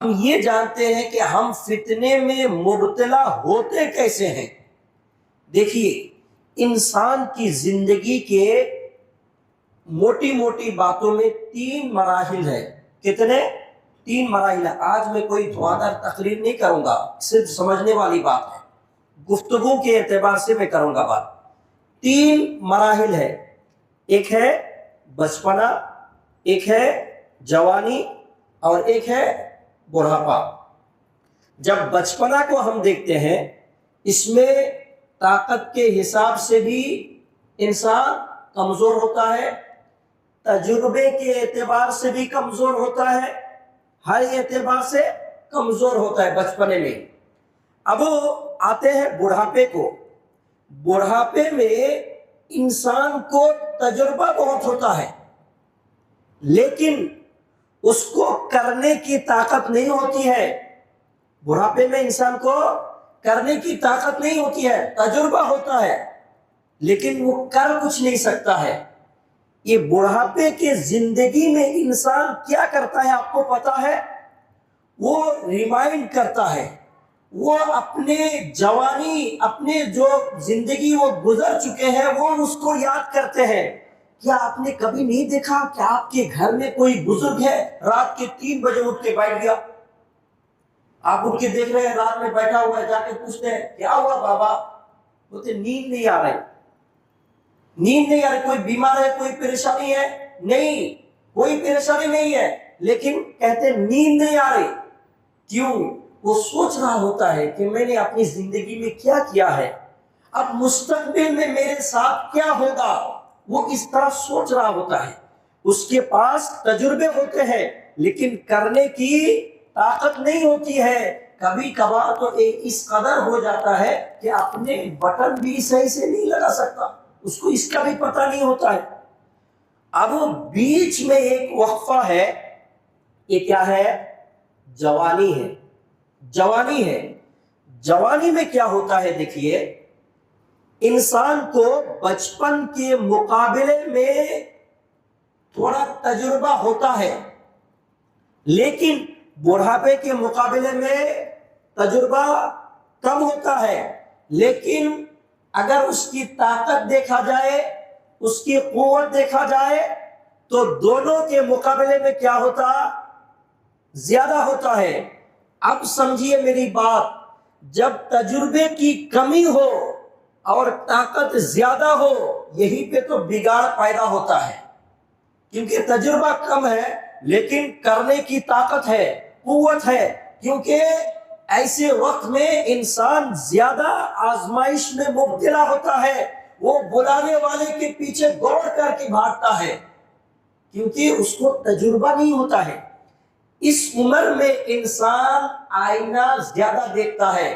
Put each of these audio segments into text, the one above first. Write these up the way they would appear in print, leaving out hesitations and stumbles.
ہم یہ جانتے ہیں کہ ہم فتنے میں مبتلا ہوتے کیسے ہیں۔ دیکھیے، انسان کی زندگی کے موٹی موٹی باتوں میں 3 مراحل ہیں۔ کتنے؟ 3 مراحل ہیں۔ آج میں کوئی دھواں تقریر نہیں کروں گا، صرف سمجھنے والی بات ہے، گفتگو کے اعتبار سے میں کروں گا بات۔ 3 مراحل ہے، ایک ہے بچپنا، ایک ہے جوانی، اور ایک ہے بڑھاپا۔ جب بچپنا کو ہم دیکھتے ہیں، اس میں طاقت کے حساب سے بھی انسان کمزور ہوتا ہے، تجربے کے اعتبار سے بھی کمزور ہوتا ہے، ہر اعتبار سے کمزور ہوتا ہے بچپنے میں۔ اب آتے ہیں بڑھاپے کو۔ بڑھاپے میں انسان کو تجربہ بہت ہوتا ہے، لیکن اس کو کرنے کی طاقت نہیں ہوتی ہے۔ بڑھاپے میں انسان کو کرنے کی طاقت نہیں ہوتی ہے، تجربہ ہوتا ہے لیکن وہ کر کچھ نہیں سکتا ہے۔ یہ بڑھاپے کے زندگی میں انسان کیا کرتا ہے آپ کو پتا ہے؟ وہ ریمائنڈ کرتا ہے، وہ اپنے جوانی، اپنے جو زندگی وہ گزر چکے ہیں وہ اس کو یاد کرتے ہیں۔ کیا آپ نے کبھی نہیں دیکھا کہ آپ کے گھر میں کوئی بزرگ ہے، رات کے 3 بجے اٹھ کے بیٹھ گیا؟ آپ اٹھ کے دیکھ رہے ہیں رات میں بیٹھا ہوا ہے، جا کے پوچھتے ہیں کیا ہوا بابا؟ بولتے نیند نہیں آ رہی، نیند نہیں آ رہی۔ کوئی بیمار ہے، کوئی پریشانی ہے؟ نہیں، کوئی پریشانی نہیں ہے، لیکن کہتے نیند نہیں آ رہی۔ کیوں؟ وہ سوچ رہا ہوتا ہے کہ میں نے اپنی زندگی میں کیا کیا ہے، اب مستقبل میں میرے ساتھ کیا ہوگا، وہ اس طرح سوچ رہا ہوتا ہے۔ اس کے پاس تجربے ہوتے ہیں لیکن کرنے کی طاقت نہیں ہوتی ہے۔ کبھی کبھار تو اس قدر ہو جاتا ہے کہ اپنے بٹن بھی صحیح سے نہیں لگا سکتا، اس کو اس کا بھی پتہ نہیں ہوتا ہے۔ اب بیچ میں ایک وقفہ ہے، یہ کیا ہے؟ جوانی ہے۔ جوانی ہے، جوانی میں کیا ہوتا ہے؟ دیکھیے، انسان کو بچپن کے مقابلے میں تھوڑا تجربہ ہوتا ہے، لیکن بڑھاپے کے مقابلے میں تجربہ کم ہوتا ہے۔ لیکن اگر اس کی طاقت دیکھا جائے، اس کی قوت دیکھا جائے، تو دونوں کے مقابلے میں کیا ہوتا؟ زیادہ ہوتا ہے۔ اب سمجھیے میری بات، جب تجربے کی کمی ہو اور طاقت زیادہ ہو، یہی پہ تو بگاڑ پیدا ہوتا ہے، کیونکہ تجربہ کم ہے لیکن کرنے کی طاقت ہے، قوت ہے۔ کیونکہ ایسے وقت میں انسان زیادہ آزمائش میں مبتلا ہوتا ہے، وہ بلانے والے کے پیچھے دوڑ کر کے بھاگتا ہے، کیونکہ اس کو تجربہ نہیں ہوتا ہے۔ اس عمر میں انسان آئینہ زیادہ دیکھتا ہے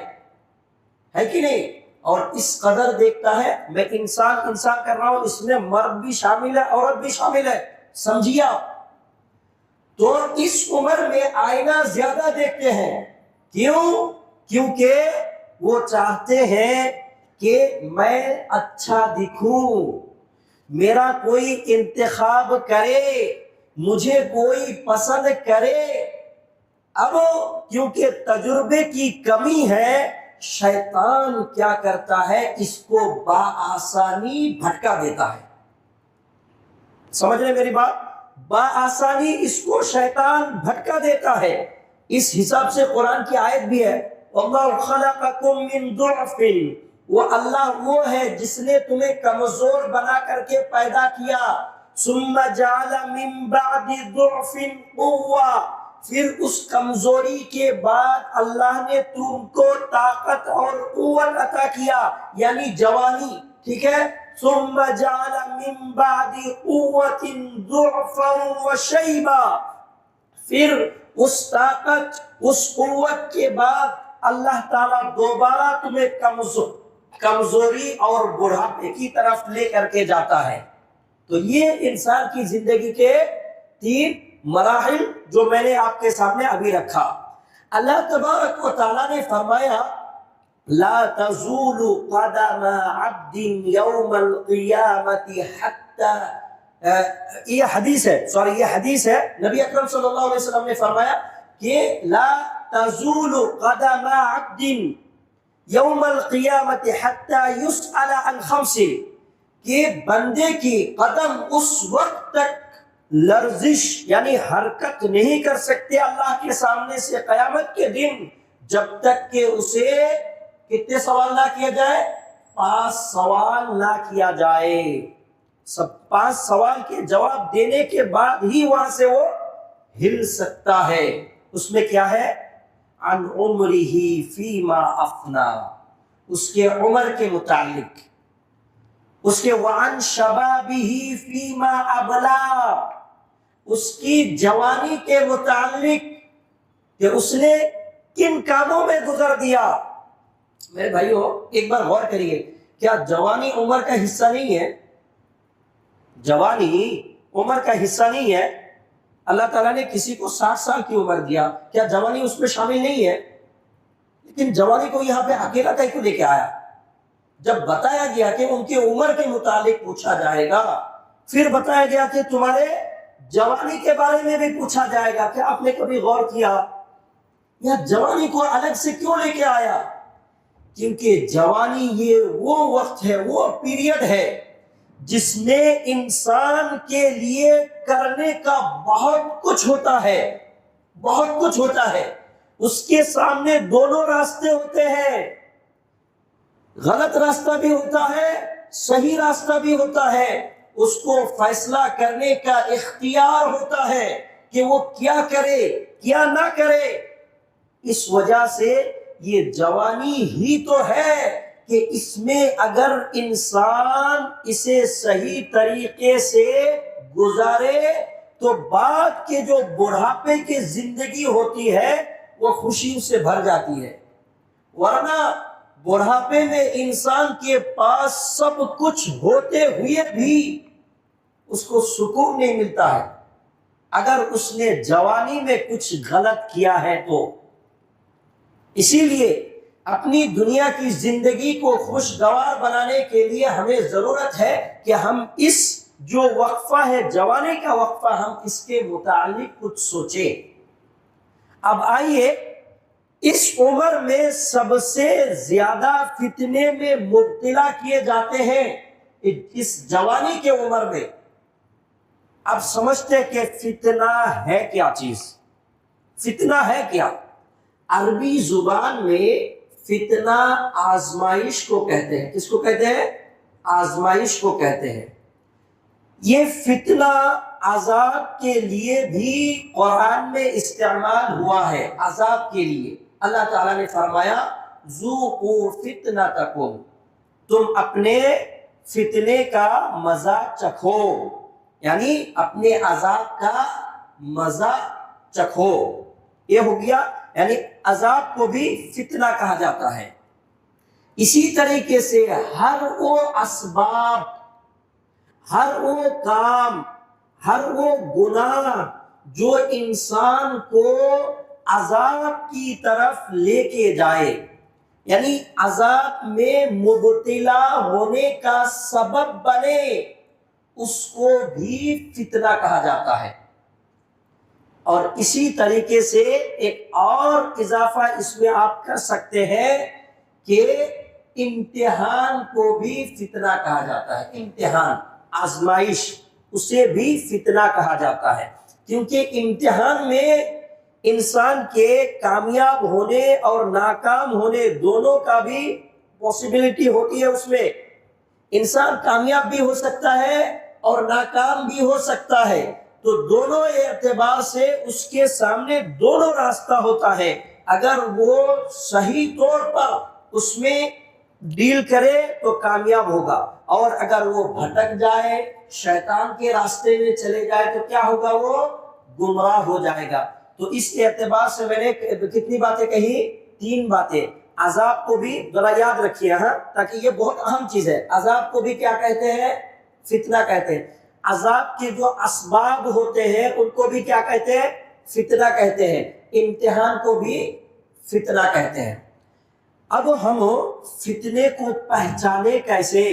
کہ نہیں؟ اور اس قدر دیکھتا ہے، میں انسان کر رہا ہوں، اس میں مرد بھی شامل ہے، عورت بھی شامل ہے، سمجھیے آپ۔ تو اس عمر میں آئینہ زیادہ دیکھتے ہیں۔ کیوں؟ کیونکہ وہ چاہتے ہیں کہ میں اچھا دکھوں، میرا کوئی انتخاب کرے، مجھے کوئی پسند کرے۔ اب کیونکہ تجربے کی کمی ہے، شیطان کیا کرتا ہے؟ اس کو بآسانی بھٹکا دیتا ہے۔ سمجھ رہے میری بات؟ بآسانی اس کو شیطان بھٹکا دیتا ہے۔ اس حساب سے قرآن کی آیت بھی ہے، وَاللَّهُ خَلَقَكُم مِّن ضُعْفٍ، وہ اللہ وہ ہے جس نے تمہیں کمزور بنا کر کے پیدا کیا، ثُمَّ جَعَلَ مِن بَعْدِ ضُعْفٍ قُوَّةٍ، پھر اس کمزوری کے بعد اللہ نے تم کو طاقت اور قوت عطا کیا، یعنی جوانی، ٹھیک ہے؟ ثم جعل من بعد قوت ضعفا وشیبا، پھر اس طاقت، اس قوت کے بعد اللہ تعالیٰ دوبارہ تمہیں کمزوری اور بڑھاپے کی طرف لے کر کے جاتا ہے۔ تو یہ انسان کی زندگی کے 3 مراحل جو میں نے آپ کے سامنے ابھی رکھا۔ اللہ تبارک و تعالیٰ نے فرمایا لا تزول قدم عبد یوم القیامت حتی، یہ حدیث ہے، یہ حدیث ہے، نبی اکرم صلی اللہ علیہ وسلم نے فرمایا کہ لا تزول قدم عبد یوم القیامت حتی یسأل عن خمس، کہ بندے کی قدم اس وقت تک لرزش یعنی حرکت نہیں کر سکتے اللہ کے سامنے سے قیامت کے دن، جب تک کہ اسے کتنے سوال نہ کیا جائے؟ 5 سوال نہ کیا جائے۔ سب 5 سوال کے جواب دینے کے بعد ہی وہاں سے وہ ہل سکتا ہے۔ اس میں کیا ہے؟ عن عمرہ فیما افنا، اس کے عمر کے متعلق، اس کے وعن شبابہ فیما ابلا، اس کی جوانی کے متعلق کہ اس نے کن کاموں میں گزر دیا۔ میرے بھائیو ایک بار غور کریے، کیا جوانی عمر کا حصہ نہیں ہے؟ جوانی عمر کا حصہ نہیں ہے؟ اللہ تعالیٰ نے کسی کو 60 سال کی عمر دیا، کیا جوانی اس میں شامل نہیں ہے؟ لیکن جوانی کو یہاں پہ اکیلا کہیں کو لے کے آیا؟ جب بتایا گیا کہ ان کی عمر کے متعلق پوچھا جائے گا، پھر بتایا گیا کہ تمہارے جوانی کے بارے میں بھی پوچھا جائے گا، کہ آپ نے کبھی غور کیا یا جوانی کو الگ سے کیوں لے کے آیا؟ کیونکہ جوانی یہ وہ وقت ہے، وہ پیریڈ ہے جس میں انسان کے لیے کرنے کا بہت کچھ ہوتا ہے، بہت کچھ ہوتا ہے۔ اس کے سامنے دونوں راستے ہوتے ہیں، غلط راستہ بھی ہوتا ہے، صحیح راستہ بھی ہوتا ہے۔ اس کو فیصلہ کرنے کا اختیار ہوتا ہے کہ وہ کیا کرے کیا نہ کرے۔ اس وجہ سے یہ جوانی ہی تو ہے کہ اس میں اگر انسان اسے صحیح طریقے سے گزارے تو بعد کے جو بڑھاپے کی زندگی ہوتی ہے وہ خوشی سے بھر جاتی ہے، ورنہ بڑھاپے میں انسان کے پاس سب کچھ ہوتے ہوئے بھی اس کو سکون نہیں ملتا ہے اگر اس نے جوانی میں کچھ غلط کیا ہے تو۔ اسی لیے اپنی دنیا کی زندگی کو خوشگوار بنانے کے لیے ہمیں ضرورت ہے کہ ہم اس جو وقفہ ہے جوانی کا وقفہ، ہم اس کے متعلق کچھ سوچیں۔ اب آئیے، اس عمر میں سب سے زیادہ فتنے میں مبتلا کیے جاتے ہیں اس جوانی کے عمر میں۔ اب سمجھتے کہ فتنہ ہے کیا چیز، فتنہ ہے کیا؟ عربی زبان میں فتنہ آزمائش کو کہتے ہیں۔ کس کو کہتے ہیں؟ آزمائش کو کہتے ہیں۔ یہ فتنہ عذاب کے لیے بھی قرآن میں استعمال ہوا ہے، عذاب کے لیے۔ اللہ تعالیٰ نے فرمایا ذوقوا فتنتکم، تم اپنے فتنے کا مزہ چکھو، یعنی اپنے عذاب کا مزہ چکھو۔ یہ ہو گیا، یعنی عذاب کو بھی فتنہ کہا جاتا ہے۔ اسی طریقے سے ہر وہ اسباب، ہر وہ کام، ہر وہ گناہ جو انسان کو عذاب کی طرف لے کے جائے، یعنی عذاب میں مبتلا ہونے کا سبب بنے، اس کو بھی فتنہ کہا جاتا ہے۔ اور اسی طریقے سے ایک اور اضافہ اس میں آپ کر سکتے ہیں کہ امتحان کو بھی فتنہ کہا جاتا ہے۔ امتحان، آزمائش، اسے بھی فتنہ کہا جاتا ہے، کیونکہ امتحان میں انسان کے کامیاب ہونے اور ناکام ہونے دونوں کا بھی پاسبلٹی ہوتی ہے۔ اس میں انسان کامیاب بھی ہو سکتا ہے اور ناکام بھی ہو سکتا ہے، تو دونوں اعتبار سے اس کے سامنے دونوں راستہ ہوتا ہے۔ اگر وہ صحیح طور پر اس میں ڈیل کرے تو کامیاب ہوگا، اور اگر وہ بھٹک جائے، شیطان کے راستے میں چلے جائے تو کیا ہوگا؟ وہ گمراہ ہو جائے گا۔ تو اس اعتبار سے میں نے کتنی باتیں کہی؟ 3 باتیں۔ عذاب کو بھی ذرا یاد رکھیے ہاں، تاکہ یہ بہت اہم چیز ہے۔ عذاب کو بھی کیا کہتے ہیں؟ فتنہ کہتے ہیں۔ عذاب کے جو اسباب ہوتے ہیں ان کو بھی کیا کہتے ہیں؟ فتنہ کہتے ہیں۔ امتحان کو بھی فتنہ کہتے ہیں۔ اب ہم فتنے کو پہچانے کیسے؟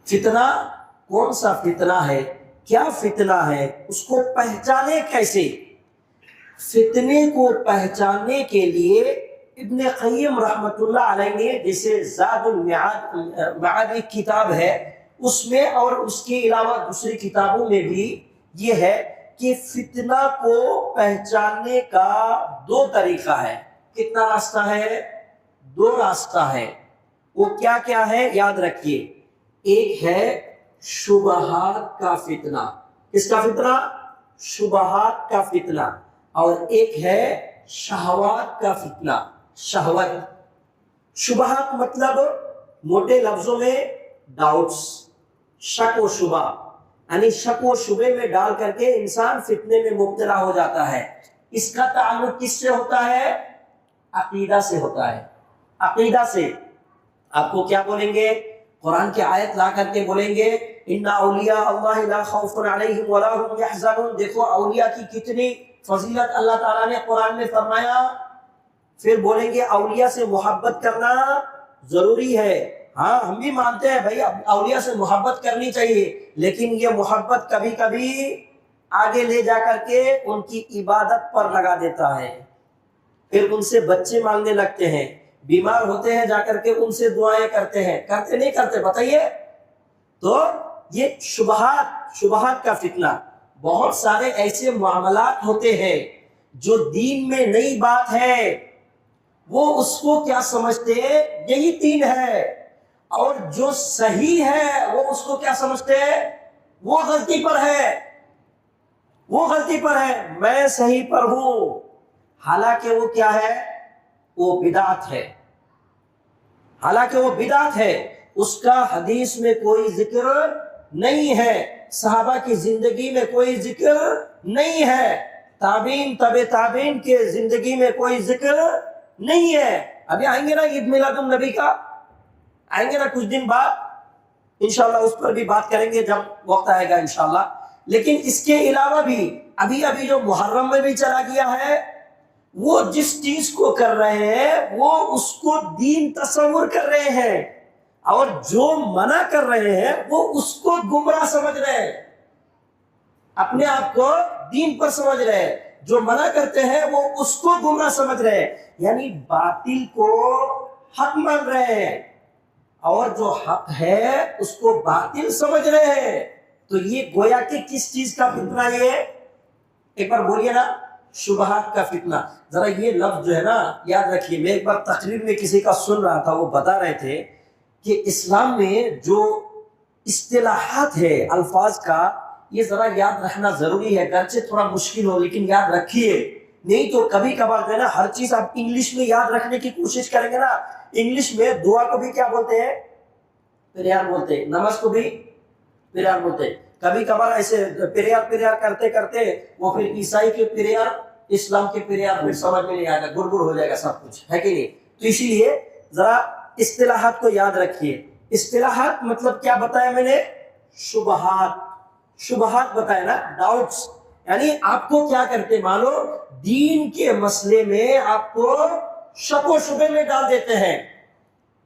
فتنہ کون سا فتنہ ہے، کیا فتنہ ہے، اس کو پہچانے کیسے؟ فتنے کو پہچاننے کے لیے ابن قیم رحمۃ اللہ علیہ نے جیسے زاد المعاد ایک کتاب ہے اس میں اور اس کے علاوہ دوسری کتابوں میں بھی یہ ہے کہ فتنہ کو پہچاننے کا دو طریقہ ہے. کتنا راستہ ہے؟ دو راستہ ہے. وہ کیا کیا ہے یاد رکھیے. ایک ہے شبہات کا فتنہ. کس کا فتنہ؟ شبہات کا فتنہ. اور ایک ہے شہوات کا فتنہ. شہوت. شبہات مطلب موٹے لفظوں میں ڈاؤٹس، شک و شبہ، یعنی شک و شبے میں ڈال کر کے انسان فتنے میں مبتلا ہو جاتا ہے. اس کا تعلق کس سے ہوتا ہے؟ عقیدہ سے ہوتا ہے. عقیدہ سے. آپ کو کیا بولیں گے؟ قرآن کی آیت لا کر کے بولیں گے ان اولیاء اللہ لا خوف علیہم ولا هم يحزنون. دیکھو اولیاء کی کتنی فضیلت اللہ تعالیٰ نے قرآن میں فرمایا. پھر بولیں گے اولیاء سے محبت کرنا ضروری ہے. ہاں ہم بھی مانتے ہیں بھائی اولیاء سے محبت کرنی چاہیے، لیکن یہ محبت کبھی کبھی آگے لے جا کر کے ان کی عبادت پر لگا دیتا ہے. پھر ان سے بچے مانگنے لگتے ہیں، بیمار ہوتے ہیں جا کر کے ان سے دعائیں کرتے ہیں. کرتے نہیں کرتے بتائیے؟ تو یہ شبہات کا فتنہ. بہت سارے ایسے معاملات ہوتے ہیں جو دین میں نئی بات ہے، وہ اس کو کیا سمجھتے ہیں؟ یہی دین ہے. اور جو صحیح ہے وہ اس کو کیا سمجھتے ہیں؟ وہ غلطی پر ہے. وہ غلطی پر ہے، میں صحیح پر ہوں. حالانکہ وہ کیا ہے؟ وہ بدعت ہے. حالانکہ وہ بدعت ہے. اس کا حدیث میں کوئی ذکر نہیں ہے، صحابہ کی زندگی میں کوئی ذکر نہیں ہے، تابعین تبع تابعین کے زندگی میں کوئی ذکر نہیں ہے. ابھی آئیں گے نا عید میلاد النبی کا، آئیں گے نا کچھ دن بعد، انشاءاللہ اس پر بھی بات کریں گے جب وقت آئے گا انشاءاللہ. لیکن اس کے علاوہ بھی ابھی جو محرم میں بھی چلا گیا ہے، وہ جس چیز کو کر رہے ہیں وہ اس کو دین تصور کر رہے ہیں، اور جو منع کر رہے ہیں وہ اس کو گمراہ سمجھ رہے ہیں، اپنے آپ کو دین پر سمجھ رہے ہیں. جو منع کرتے ہیں وہ اس کو گمراہ سمجھ رہے ہیں، یعنی باطل کو حق مان رہے ہیں، اور جو حق ہے اس کو باطل سمجھ رہے ہیں. تو یہ گویا کہ کس چیز کا فتنہ؟ یہ ایک بار بولیے نا، شبہات کا فتنہ. ذرا یہ لفظ جو ہے نا یاد رکھیے. میں ایک بار تقریر میں کسی کا سن رہا تھا، وہ بتا رہے تھے کہ اسلام میں جو اصطلاحات ہے الفاظ کا، یہ ذرا یاد رکھنا ضروری ہے. گرچہ تھوڑا مشکل ہو لیکن یاد رکھیے، نہیں تو کبھی کبھار جو ہے نا ہر چیز آپ انگلش میں یاد رکھنے کی کوشش کریں گے نا. انگلش میں دعا کو بھی کیا بولتے ہیں؟ پریار بولتے ہیں. نماز کو بھی پریار بولتے ہیں. کبھی کبھار ایسے پریار کرتے کرتے وہ پھر عیسائی کے پریار، اسلام کے پریار پھر سمجھ میں نہیں آئے گا، گڑبڑ ہو جائے گا سب کچھ، ہے کہ نہیں؟ تو اسی لیے ذرا اصطلاحات کو یاد رکھیے. اصطلاحات مطلب کیا بتایا میں نے؟ شبہات بتایا نا، ڈاؤٹس. یعنی آپ کو کیا کرتے مانو، دین کے مسئلے میں آپ کو شک و شبے میں ڈال دیتے ہیں.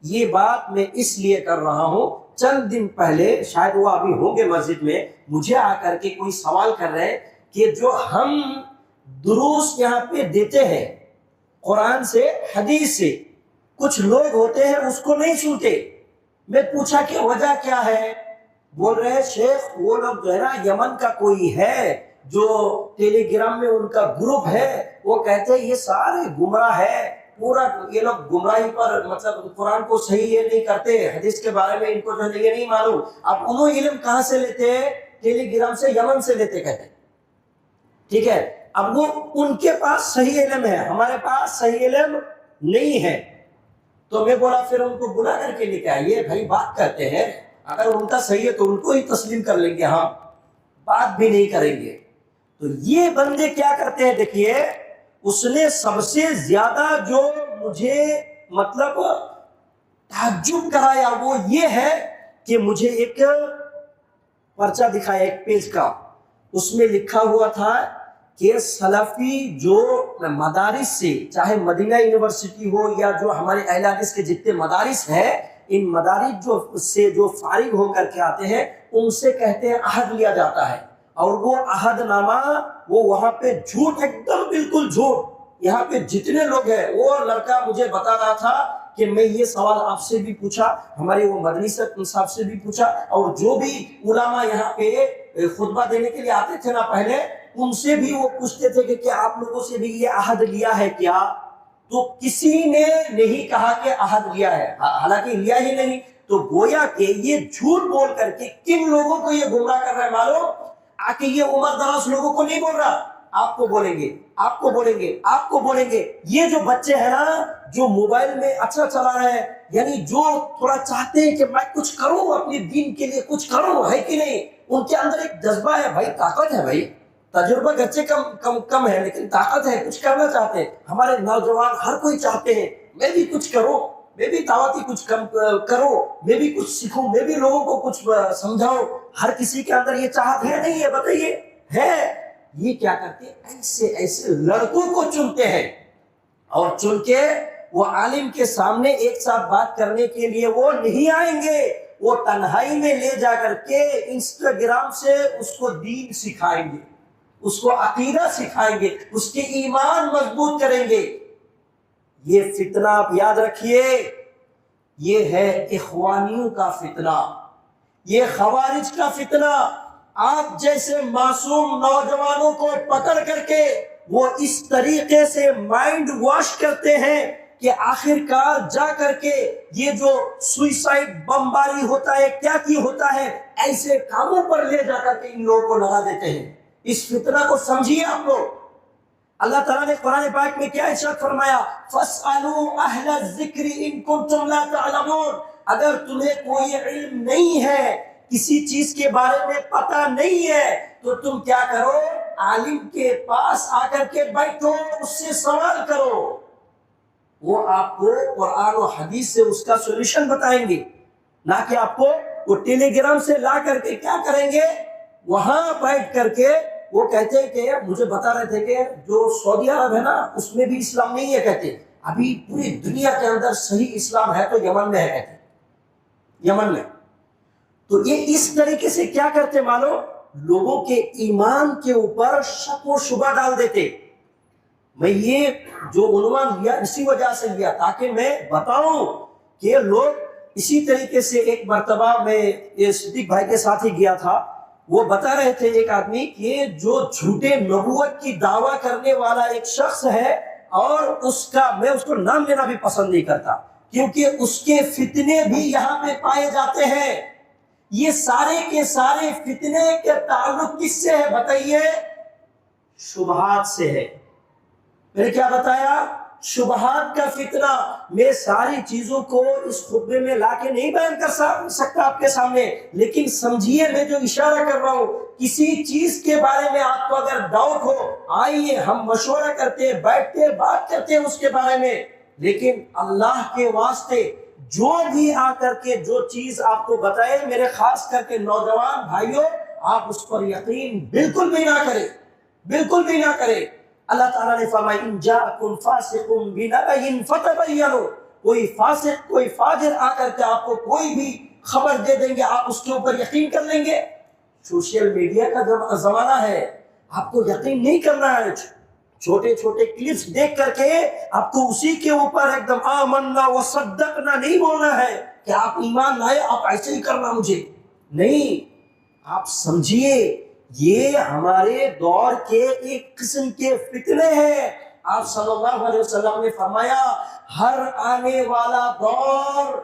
یہ بات میں اس لیے کر رہا ہوں، چند دن پہلے شاید وہ ابھی ہوں گے مسجد میں، مجھے آ کر کے کوئی سوال کر رہے ہیں کہ جو ہم دروس یہاں پہ دیتے ہیں قرآن سے حدیث سے، کچھ لوگ ہوتے ہیں اس کو نہیں سنتے. میں پوچھا کہ وجہ کیا ہے؟ بول رہے ہیں شیخ وہ لوگ جو ہے نا یمن کا کوئی ہے جو ٹیلی گرام میں ان کا گروپ ہے، وہ کہتے ہیں یہ سارے گمراہ ہے، پورا یہ لوگ گمراہی پر، مطلب قرآن کو صحیح یہ نہیں کرتے، حدیث کے بارے میں ان کو جو ہے یہ نہیں معلوم. اب انہوں علم کہاں سے لیتے ہیں؟ ٹیلی گرام سے، یمن سے لیتے کہتے ہیں. ٹھیک ہے، اب وہ ان کے پاس صحیح علم ہے، ہمارے پاس صحیح علم نہیں ہے. تو میں بولا پھر ان کو بلا کر کے لے کے آئیے بھائی، بات کرتے ہیں، اگر ان کا صحیح ہے تو ان کو ہی تسلیم کر لیں گے، ہم بات بھی نہیں کریں گے. تو یہ بندے کیا کرتے ہیں دیکھیے، اس نے سب سے زیادہ جو مجھے مطلب تعجب کرایا وہ یہ ہے کہ مجھے ایک پرچہ دکھایا ایک پیج کا، اس میں لکھا ہوا تھا کہ سلفی جو مدارس سے، چاہے مدینہ یونیورسٹی ہو یا جو ہمارے اہل حدیث کے جتنے مدارس ہیں، ان مدارس جو فارغ ہو کر کے آتے ہیں ان سے کہتے ہیں عہد لیا جاتا ہے، اور وہ عہد نامہ وہ وہاں پہ جھوٹ، ایک دم بالکل جھوٹ. یہاں پہ جتنے لوگ ہیں، وہ لڑکا مجھے بتا رہا تھا کہ میں یہ سوال آپ سے بھی پوچھا، ہمارے وہ مدنی صاحب سے بھی پوچھا، اور جو بھی علماء یہاں پہ خطبہ دینے کے لیے آتے تھے نا پہلے، ان سے بھی وہ پوچھتے تھے کہ کیا آپ لوگوں سے بھی یہ عہد لیا ہے کیا؟ تو کسی نے نہیں کہا کہ عہد لیا ہے، حالانکہ لیا ہی نہیں. تو گویا کہ یہ جھوٹ بول کر کے کن لوگوں کو یہ گمراہ کر رہا ہے معلوم؟ آ کے یہ عمر دراز لوگوں کو نہیں بول رہا، آپ کو بولیں گے، آپ کو بولیں گے، آپ کو بولیں گے. یہ جو بچے ہیں نا جو موبائل میں اچھا چلا رہے ہیں، یعنی جو تھوڑا چاہتے ہیں کہ میں کچھ کروں اپنے دین کے لیے، کچھ کروں، ہے کہ نہیں؟ ان کے اندر ایک جذبہ ہے بھائی، طاقت ہے بھائی، تجربہ گرچہ کم ہے لیکن طاقت ہے، کچھ کرنا چاہتے ہیں. ہمارے نوجوان ہر کوئی چاہتے ہیں میں بھی کچھ کروں، میں بھی دعوتی کچھ کروں، میں بھی کچھ سیکھوں، میں بھی لوگوں کو کچھ سمجھاؤں. ہر کسی کے اندر یہ چاہت ہے نہیں ہے؟ بتائیے ہے. یہ کیا کرتے ہیں؟ ایسے ایسے لڑکوں کو چنتے ہیں، اور چن کے وہ عالم کے سامنے ایک ساتھ بات کرنے کے لیے وہ نہیں آئیں گے، وہ تنہائی میں لے جا کر کے انسٹاگرام سے اس کو دین سکھائیں گے، اس کو عقیدہ سکھائیں گے، اس کے ایمان مضبوط کریں گے. یہ فتنہ آپ یاد رکھیے، یہ ہے اخوانیوں کا فتنہ، یہ خوارج کا فتنہ. آپ جیسے معصوم نوجوانوں کو پکڑ کر کے وہ اس طریقے سے مائنڈ واش کرتے ہیں کہ آخر کار جا کر کے یہ جو سوئسائڈ بمباری ہوتا ہے، کیا کی ہوتا ہے، ایسے کاموں پر لے جا کر کے ان لوگوں کو لگا دیتے ہیں. اس فتنہ کو سمجھیے آپ لوگ. اللہ تعالیٰ نے قرآن پاک میں کیا ارشاد فرمایا؟ فَاسْأَلُوا أَهْلَ الذِّكْرِ إِن كُنتُمْ لَا تَعْلَمُونَ. اگر تمہیں کوئی علم نہیں ہے، کسی چیز کے بارے میں پتہ نہیں ہے، تو تم کیا کرو؟ عالم کے پاس آ کر کے بیٹھو، اس سے سوال کرو، وہ آپ کو قرآن و حدیث سے اس کا سولوشن بتائیں گے. نہ کہ آپ کو وہ ٹیلی گرام سے لا کر کے کیا کریں گے؟ وہاں بیٹھ کر کے وہ کہتے ہیں کہ مجھے بتا رہے تھے کہ جو سعودی عرب ہے نا اس میں بھی اسلام نہیں ہے. کہتے ابھی پوری دنیا کے اندر صحیح اسلام ہے تو یمن میں ہے، کہتے یمن میں. تو یہ اس طریقے سے کیا کرتے مانو؟ لوگوں کے ایمان کے اوپر شک و شبہ ڈال دیتے. میں یہ جو عنوان لیا اسی وجہ سے لیا تاکہ میں بتاؤں کہ لوگ اسی طریقے سے. ایک مرتبہ میں یہ صدیق بھائی کے ساتھ ہی گیا تھا، وہ بتا رہے تھے ایک آدمی کہ جو جھوٹے نبوت کی دعویٰ کرنے والا ایک شخص ہے، اور اس کا میں اس کو نام لینا بھی پسند نہیں کرتا کیونکہ اس کے فتنے بھی یہاں پہ پائے جاتے ہیں. یہ سارے کے سارے فتنے کے تعلق کس سے ہے بتائیے؟ شبہات سے ہے. میں نے کیا بتایا؟ شبہات کا فتنہ. میں ساری چیزوں کو اس خطبے میں لا کے نہیں بیان کر سکتا آپ کے سامنے، لیکن سمجھیے میں جو اشارہ کر رہا ہوں، کسی چیز کے بارے میں آپ کو اگر ڈاؤٹ ہو، آئیے ہم مشورہ کرتے، بیٹھتے، بات کرتے اس کے بارے میں. لیکن اللہ کے واسطے جو بھی آ کر کے جو چیز آپ کو بتائے، میرے خاص کر کے نوجوان بھائیوں، آپ اس پر یقین بالکل بھی نہ کریں، بالکل بھی نہ کریں. اللہ تعالیٰ نے فرمایا ان جاءکم فاسق بنبأ فتبینوا. کوئی فاسق، کوئی فاجر آ کر کے آپ کو کوئی بھی خبر دے دیں گے، آپ اس کے اوپر یقین کر لیں گے. سوشل میڈیا کا زمانہ ہے، آپ کو یقین نہیں کرنا ہے. چھوٹے چھوٹے کلپس دیکھ کر کے آپ کو اسی کے اوپر ایک دم آمنا وصدقنا نہیں بولنا ہے کہ آپ ایمان لائے، آپ ایسے ہی کرنا مجھے نہیں. آپ سمجھیے یہ ہمارے دور کے ایک قسم کے فتنے ہیں. آپ صلی اللہ علیہ وسلم نے فرمایا ہر آنے والا دور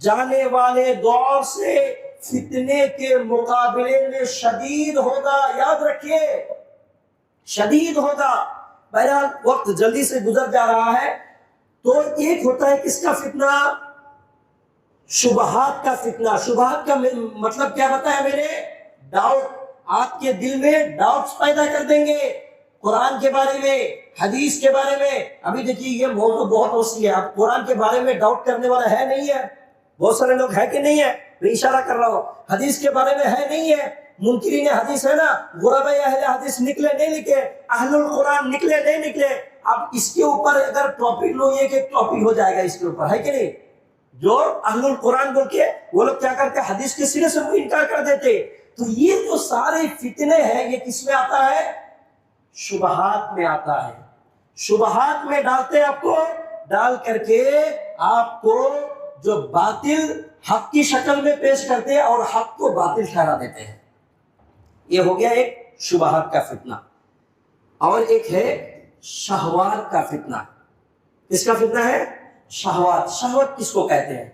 جانے والے دور سے فتنے کے مقابلے میں شدید ہوگا. یاد رکھیے شدید ہوگا. بہرحال وقت جلدی سے گزر جا رہا ہے. تو ایک ہوتا ہے کس کا فتنہ؟ شبہات کا فتنہ. شبہات کا مطلب کیا بتایا میں نے؟ ڈاؤٹ. آپ کے دل میں ڈاؤٹس پیدا کر دیں گے قرآن کے بارے میں، حدیث کے بارے میں. ابھی دیکھیے یہ موضوع بہت وسیع ہے. اب قرآن کے بارے میں ڈاؤٹ کرنے والا ہے نہیں ہے؟ بہت سارے لوگ ہے کہ نہیں ہے؟ میں اشارہ کر رہا ہوں. حدیث کے بارے میں ہے نہیں ہے؟ منکرین حدیث ہے نا، غرباء اہل حدیث نکلے نہیں نکلے، اہل القرآن نکلے نہیں نکلے. اب اس کے اوپر اگر ٹاپک لو یہ کہ ٹاپک ہو جائے گا اس کے اوپر، ہے کہ نہیں؟ جو اہل القرآن بول کے وہ لوگ کیا کرتے؟ حدیث کے سرے سے انکار کر دیتے. تو یہ جو سارے فتنے ہیں یہ کس میں آتا ہے؟ شبہات میں آتا ہے. شبہات میں ڈالتے آپ کو، ڈال کر کے آپ کو جو باطل حق کی شکل میں پیش کرتے ہیں اور حق کو باطل ٹھہرا دیتے ہیں. یہ ہو گیا ایک شبہات کا فتنہ. اور ایک ہے شہوات کا فتنہ. کس کا فتنہ ہے؟ شہوات. شہوت کس کو کہتے ہیں؟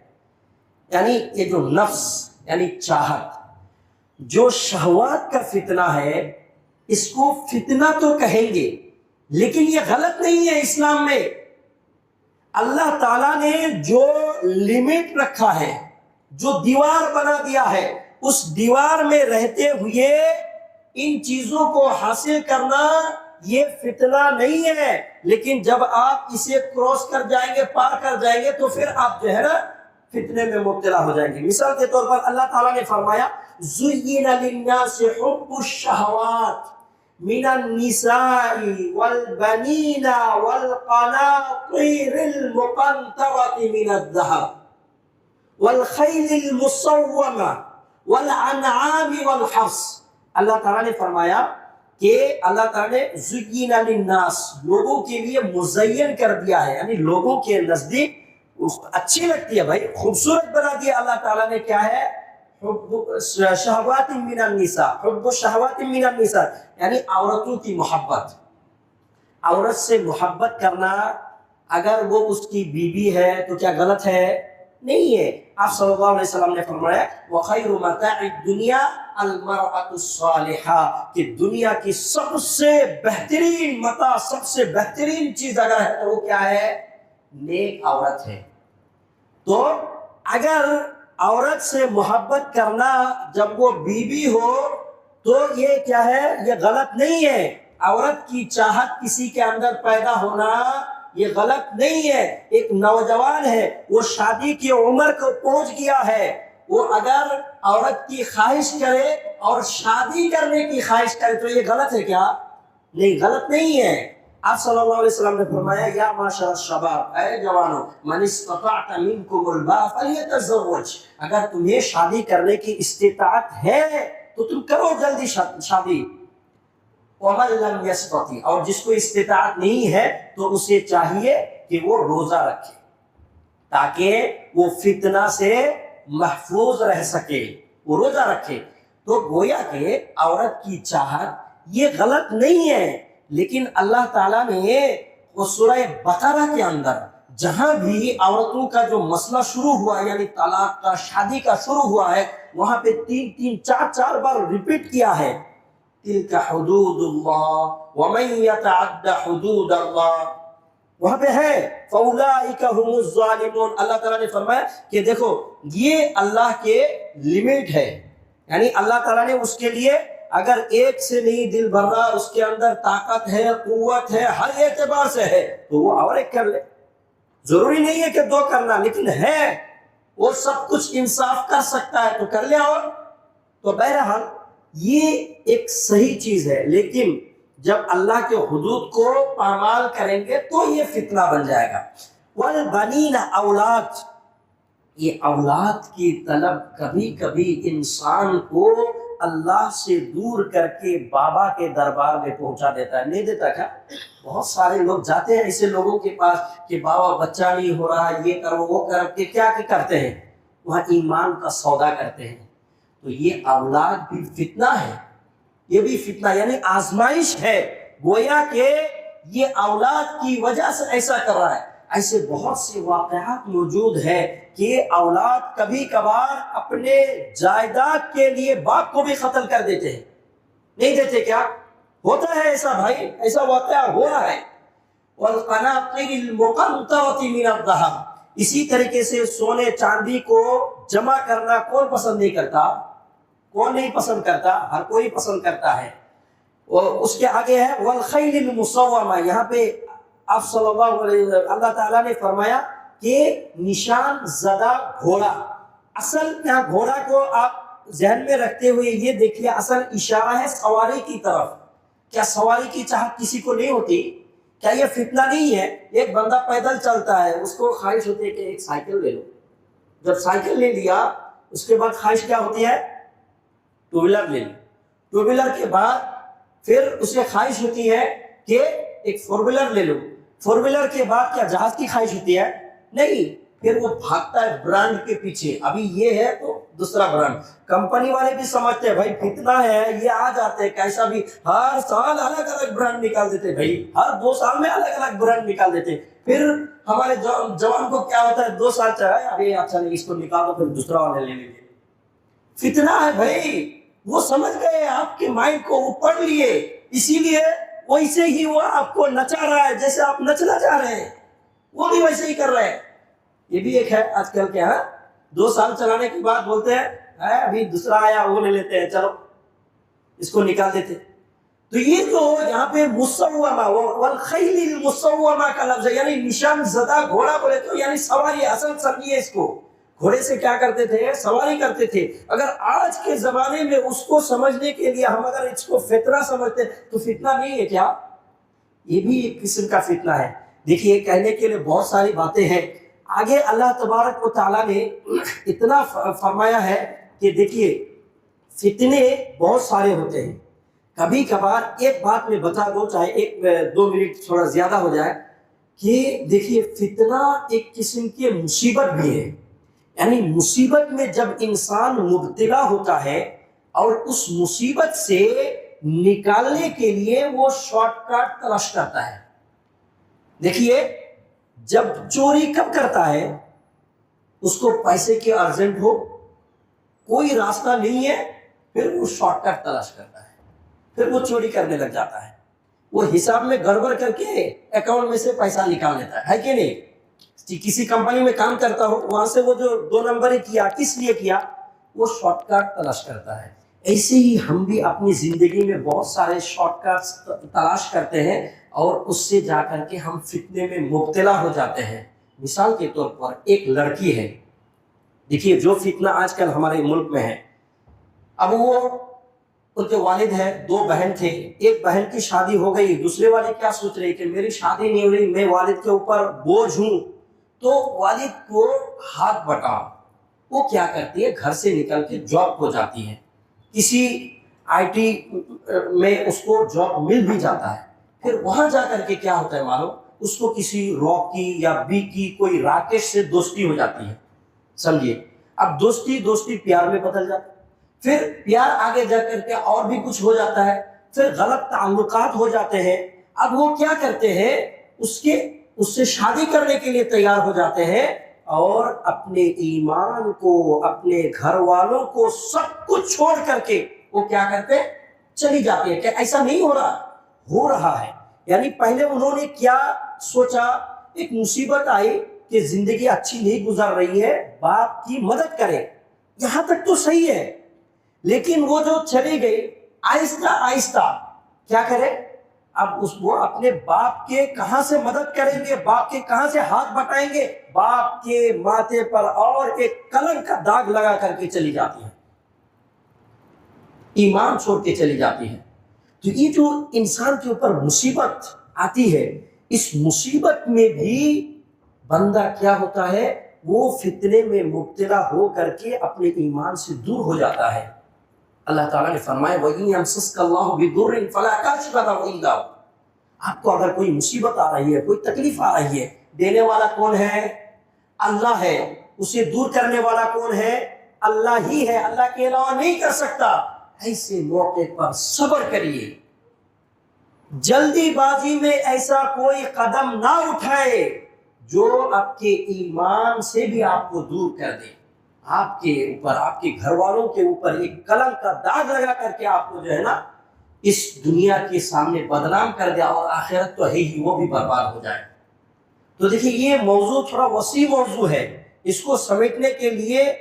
یعنی یہ جو نفس یعنی چاہت، جو شہوات کا فتنہ ہے اس کو فتنہ تو کہیں گے لیکن یہ غلط نہیں ہے. اسلام میں اللہ تعالیٰ نے جو لمٹ رکھا ہے، جو دیوار بنا دیا ہے، اس دیوار میں رہتے ہوئے ان چیزوں کو حاصل کرنا یہ فتنہ نہیں ہے. لیکن جب آپ اسے کراس کر جائیں گے، پار کر جائیں گے، تو پھر آپ جو ہے نا فتنے میں مبتلا ہو جائیں گے. مثال کے طور پر اللہ تعالیٰ نے فرمایا زُيِّنَ لِلنَّاسِ حُبُّ الشَّهَوَاتِ من النساء والبنين والقناطير المقنطرة من الذهب والخيل المصومة والأنعام والحرث. اللہ تعالیٰ نے فرمایا کہ اللہ تعالیٰ نے زُيِّنَ لِلنَّاسِ لوگوں کے لیے مزین کر دیا ہے، یعنی لوگوں کے نزدیک اچھی لگتی ہے بھائی، خوبصورت بنا دیا اللہ تعالیٰ نے. کیا ہے؟ حب شہوات من النساء، حب شہوات من النساء یعنی عورتوں کی محبت. عورت سے محبت کرنا اگر وہ اس کی بیوی ہے تو کیا غلط ہے؟ نہیں ہے. آپ صلی اللہ علیہ وسلم نے فرمایا وَخَيْرُ مَتَاعِ الدُّنْيَا الْمَرْأَةُ الصَّالِحَةُ کہ دنیا کی سب سے بہترین متاع، سب سے بہترین چیز اگر ہے تو وہ کیا ہے؟ نیک عورت ہے. تو اگر عورت سے محبت کرنا جب وہ بیوی ہو تو یہ کیا ہے؟ یہ غلط نہیں ہے. عورت کی چاہت کسی کے اندر پیدا ہونا یہ غلط نہیں ہے. ایک نوجوان ہے، وہ شادی کی عمر کو پہنچ گیا ہے، وہ اگر عورت کی خواہش کرے اور شادی کرنے کی خواہش کرے تو یہ غلط ہے کیا؟ نہیں، غلط نہیں ہے. آپ صلی اللہ علیہ وسلم نے فرمایا یا معاشر الشباب، اے جوانوں، من استطاع منکم الباء فلیتزوج اگر تمہیں شادی کرنے کی استطاعت ہے تو تم کرو جلدی شادی. ومن لم یستطع اور جس کو استطاعت نہیں ہے تو اسے چاہیے کہ وہ روزہ رکھے تاکہ وہ فتنہ سے محفوظ رہ سکے، وہ روزہ رکھے. تو گویا کہ عورت کی چاہت یہ غلط نہیں ہے، لیکن اللہ تعالیٰ نے وہ سورہ بقرہ کے اندر جہاں بھی عورتوں کا جو مسئلہ شروع ہوا یعنی طلاق کا، شادی کا شروع ہوا ہے، وہاں پہ 3-4 بار ریپیٹ کیا ہے تِلْكَ حُدُودُ اللَّهِ وَمَن يَتَعَدَّ حُدُودَ اللَّهِ وہاں پہ ہے فَأُولَٰئِكَ هُمُ الظَّالِمُونَ. اللہ تعالیٰ نے فرمایا کہ دیکھو یہ اللہ کے لمٹ ہے، یعنی اللہ تعالیٰ نے اس کے لیے اگر ایک سے نہیں دل بھر رہا، اس کے اندر طاقت ہے، قوت ہے، ہر اعتبار سے ہے تو وہ اور ایک کر لے. ضروری نہیں ہے کہ 2 کرنا، لیکن ہے وہ سب کچھ انصاف کر سکتا ہے تو کر لے. اور تو بہرحال یہ ایک صحیح چیز ہے، لیکن جب اللہ کے حدود کو پامال کریں گے تو یہ فتنہ بن جائے گا. والبنین اولاد، یہ اولاد کی طلب کبھی کبھی انسان کو اللہ سے دور کر کے بابا کے دربار میں پہنچا دیتا ہے. نہیں دیتا کیا؟ بہت سارے لوگ جاتے ہیں ایسے لوگوں کے پاس کہ بابا بچہ نہیں ہو رہا، یہ کرو وہ کر کے کیا کرتے ہیں؟ وہاں ایمان کا سودا کرتے ہیں. تو یہ اولاد بھی فتنہ ہے، یہ بھی فتنہ یعنی آزمائش ہے. گویا کہ یہ اولاد کی وجہ سے ایسا کر رہا ہے. ایسے بہت سے واقعات موجود ہیں کہ اولاد کبھی کبھار اپنے جائیداد کے لیے باپ کو بھی قتل کر دیتے ہیں. نہیں دیتے کیا؟ ہوتا ہے ایسا بھائی، ایسا واقعہ ہو رہا ہے. وَالْقَنَاطِرِ الْمُقَنطَرَةِ مِنَ الذَّهَبِ اسی طریقے سے سونے چاندی کو جمع کرنا کون پسند نہیں کرتا؟ کون نہیں پسند کرتا؟ ہر کوئی پسند کرتا ہے. اس کے آگے ہے وَالْخَيْلِ الْمُصَوَّمَةِ یہاں پہ آپ صلی اللہ علیہ وسلم اللہ تعالیٰ نے فرمایا کہ نشان زدہ گھوڑا. اصل یہاں گھوڑا کو آپ ذہن میں رکھتے ہوئے یہ دیکھیے اصل اشارہ ہے سواری کی طرف. کیا سواری کی چاہت کسی کو نہیں ہوتی؟ کیا یہ فتنہ نہیں ہے؟ ایک بندہ پیدل چلتا ہے، اس کو خواہش ہوتی ہے کہ ایک سائیکل لے لو. جب سائیکل لے لیا اس کے بعد خواہش کیا ہوتی ہے؟ ٹو ویلر لے لی، ٹو ویلر کے بعد پھر اسے خواہش ہوتی ہے کہ ایک فور ویلر لے لو، فور ویلر کے بعد کیا جہاز کی خواہش ہوتی ہے؟ نہیں، پھر وہ بھاگتا ہے برانڈ کے پیچھے، ابھی یہ ہے تو دوسرا برانڈ۔ کمپنی والے بھی سمجھتے ہیں بھائی فتنہ ہے، یہ آ جاتے ہیں کیسا بھی، ہر سال الگ الگ برانڈ نکال دیتے بھائی، ہر 2 سال میں الگ الگ برانڈ نکال دیتے۔ پھر ہمارے جوان کو کیا ہوتا ہے، 2 سال چلا ابھی اچھا نہیں، اس کو نکال دو، پھر دوسرا والا لے لیں گے۔ فتنہ ہے بھائی، وہ سمجھ گئے آپ کے مائنڈ کو، وہ پڑھ لیے، اسی لیے ویسے ہی وہ آپ کو نچا رہا ہے، جیسے آپ نچنا چاہ رہے ہیں وہ بھی ویسے ہی کر رہے ہیں۔ یہ بھی ایک ہے آج کل کیا ہے، 2 سال چلانے کے بعد بولتے ہیں ابھی دوسرا آیا وہ لے لیتے ہیں، چلو اس کو نکال دیتے۔ تو یہ جو یہاں پہ مسومہ والخیل المسومہ کا لفظ ہے، یعنی نشان زدہ گھوڑا بولے تو یعنی سواری، اصل سمجھیے اس کو، گھوڑے سے کیا کرتے تھے، سواری کرتے تھے۔ اگر آج کے زمانے میں اس کو سمجھنے کے لیے ہم اگر اس کو فتنہ سمجھتے تو فتنہ نہیں ہے کیا؟ یہ بھی ایک قسم کا فتنہ ہے۔ دیکھیے کہنے کے لیے بہت ساری باتیں ہیں، آگے اللہ تبارک و تعالیٰ نے اتنا فرمایا ہے کہ دیکھیے فتنے بہت سارے ہوتے ہیں۔ کبھی کبھار ایک بات میں بتا دو، چاہے 1-2 منٹ تھوڑا زیادہ ہو جائے، کہ دیکھیے فتنہ ایک قسم کی مصیبت بھی ہے، یعنی مصیبت میں جب انسان مبتلا ہوتا ہے اور اس مصیبت سے نکالنے کے لیے وہ شارٹ کٹ تلاش کرتا ہے۔ دیکھیے جب چوری کب کرتا ہے، اس کو پیسے کی ارجنٹ ہو، کوئی راستہ نہیں ہے، پھر وہ شارٹ کٹ تلاش کرتا ہے، پھر وہ چوری کرنے لگ جاتا ہے، وہ حساب میں گڑبڑ کر کے اکاؤنٹ میں سے پیسہ نکال لیتا ہے کہ نہیں؟ کسی کمپنی میں کام کرتا ہو، وہاں سے وہ جو 2 نمبر کیا کس لیے کیا، وہ شارٹ کٹ تلاش کرتا ہے۔ ایسے ہی ہم بھی اپنی زندگی میں بہت سارے شارٹ کٹس تلاش کرتے ہیں اور اس سے جا کر کے ہم فتنے میں مبتلا ہو جاتے ہیں۔ مثال کے طور پر ایک لڑکی ہے، دیکھیے جو فتنہ آج کل ہمارے ملک میں ہے، اب وہ ان کے والد ہیں، 2 بہن تھے، ایک بہن کی شادی ہو گئی، دوسرے والے کیا سوچ رہے کہ میری شادی نہیں ہو رہی، میں والد کے اوپر بوجھ ہوں، تو والد کو ہاتھ بٹا، وہ کیا کرتی ہے، گھر سے نکل کے جاب کو جاتی ہے، کسی IT میں اس کو جاب مل بھی جاتا ہے، پھر وہاں جا کر کے کیا ہوتا ہے معلوم، اس کو کسی راکی یا بی کی کوئی راکش سے دوستی ہو جاتی ہے، سمجھیے، اب دوستی پیار میں بدل جاتا ہے، پھر پیار آگے جا کر کے اور بھی کچھ ہو جاتا ہے، پھر غلط تعلقات ہو جاتے ہیں، اب وہ کیا کرتے ہیں، اس سے شادی کرنے کے لیے تیار ہو جاتے ہیں، اور اپنے ایمان کو، اپنے گھر والوں کو، سب کچھ چھوڑ کر کے وہ کیا کرتے ہیں، چلی جاتی ہے۔ کہ ایسا نہیں ہو رہا ہے، یعنی پہلے انہوں نے کیا سوچا، ایک مصیبت آئی کہ زندگی اچھی نہیں گزر رہی ہے، باپ کی مدد کرے، یہاں تک تو صحیح ہے، لیکن وہ جو چلی گئی آہستہ آہستہ کیا کرے، اب وہ اپنے باپ کے کہاں سے مدد کریں گے، باپ کے کہاں سے ہاتھ بٹائیں گے، باپ کے ماتھے پر اور ایک کلنک کا داغ لگا کر کے چلی جاتی ہے، ایمان چھوڑ کے چلی جاتی ہے۔ تو یہ جو انسان کے اوپر مصیبت آتی ہے، اس مصیبت میں بھی بندہ کیا ہوتا ہے، وہ فتنے میں مبتلا ہو کر کے اپنے ایمان سے دور ہو جاتا ہے۔ اللہ تعالیٰ نے فرمایا وَإِن يَمْسَسْكَ اللَّهُ بِضُرٍّ فَلَا كَاشِفَ لَهُ إِلَّا هُوَ، آپ کو اگر کوئی مصیبت آ رہی ہے، کوئی تکلیف آ رہی ہے، دینے والا کون ہے؟ اللہ ہے۔ اسے دور کرنے والا کون ہے؟ اللہ ہی ہے، اللہ کے علاوہ نہیں کر سکتا۔ ایسے موقع پر صبر کریے، جلدی بازی میں ایسا کوئی قدم نہ اٹھائے جو آپ کے ایمان سے بھی آپ کو دور کر دے، آپ کے اوپر، آپ کے گھر والوں کے اوپر ایک کلنک کا داغ لگا کر کے آپ کو جو ہے نا اس دنیا کے سامنے بدنام کر دیا، اور آخرت تو ہے ہی، وہ بھی برباد ہو جائے۔ تو دیکھیے یہ موضوع تھوڑا وسیع موضوع ہے، اس کو سمیٹنے کے لیے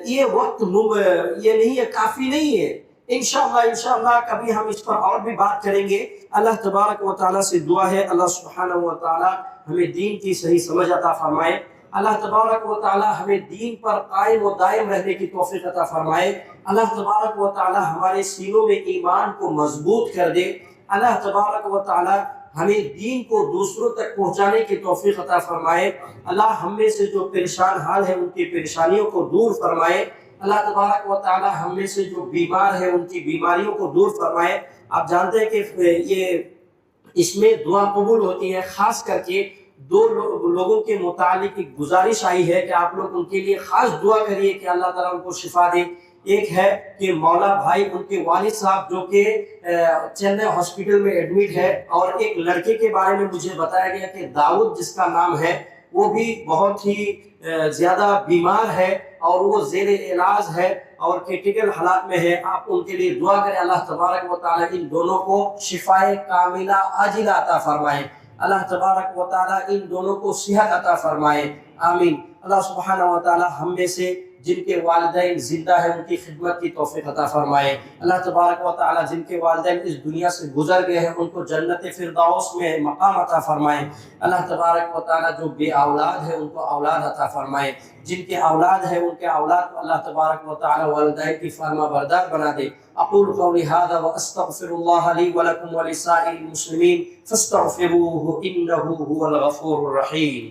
یہ وقت یہ نہیں ہے، کافی نہیں ہے۔ انشاءاللہ کبھی ہم اس پر اور بھی بات کریں گے۔ اللہ تبارک و تعالیٰ سے دعا ہے اللہ سبحانہ و تعالیٰ ہمیں دین کی صحیح سمجھ عطا فرمائے، اللہ تبارک و تعالیٰ ہمیں دین پر قائم و دائم رہنے کی توفیق عطا فرمائے، اللہ تبارک و تعالیٰ ہمارے سینوں میں ایمان کو مضبوط کر دے، اللہ تبارک و تعالیٰ ہمیں دین کو دوسروں تک پہنچانے کی توفیق عطا فرمائے، اللہ ہم میں سے جو پریشان حال ہے ان کی پریشانیوں کو دور فرمائے، اللہ تبارک و تعالی ہم میں سے جو بیمار ہے ان کی بیماریوں کو دور فرمائے۔ آپ جانتے ہیں کہ یہ اس میں دعا قبول ہوتی ہے، خاص کر کے دو لوگوں کے متعلق ایک گزارش آئی ہے کہ آپ لوگ ان کے لیے خاص دعا کریے کہ اللہ تعالیٰ ان کو شفا دے۔ ایک ہے کہ مولا بھائی، ان کے والد صاحب جو کہ چنئی ہاسپٹل میں ایڈمٹ ہے، اور ایک لڑکے کے بارے میں مجھے بتایا گیا کہ داؤد جس کا نام ہے، وہ بھی بہت ہی زیادہ بیمار ہے اور وہ زیر علاج ہے اور کریٹیکل حالات میں ہے۔ آپ ان کے لیے دعا کریں، اللہ تبارک و تعالیٰ ان دونوں کو شفائے کاملہ عاجلہ عطا فرمائے، اللہ تبارک و تعالیٰ ان دونوں کو صحت عطا فرمائے، آمین۔ اللہ سبحانہ و تعالیٰ ہم میں سے جن کے والدین زندہ ہیں ان کی خدمت کی توفیق عطا فرمائے، اللہ تبارک و تعالیٰ جن کے والدین اس دنیا سے گزر گئے ہیں ان کو جنت فردوس میں مقام عطا فرمائے، اللہ تبارک و تعالیٰ جو بے اولاد ہے ان کو اولاد عطا فرمائے، جن کے اولاد ہے ان کے اولاد کو اللہ تبارک و تعالیٰ والدین کی فرما بردار بنا دے۔ اقول قولی ھذا واستغفر اللہ لی ولکم ولسائر المسلمین فاستغفروہ انہ ھو الغفور الرحیم۔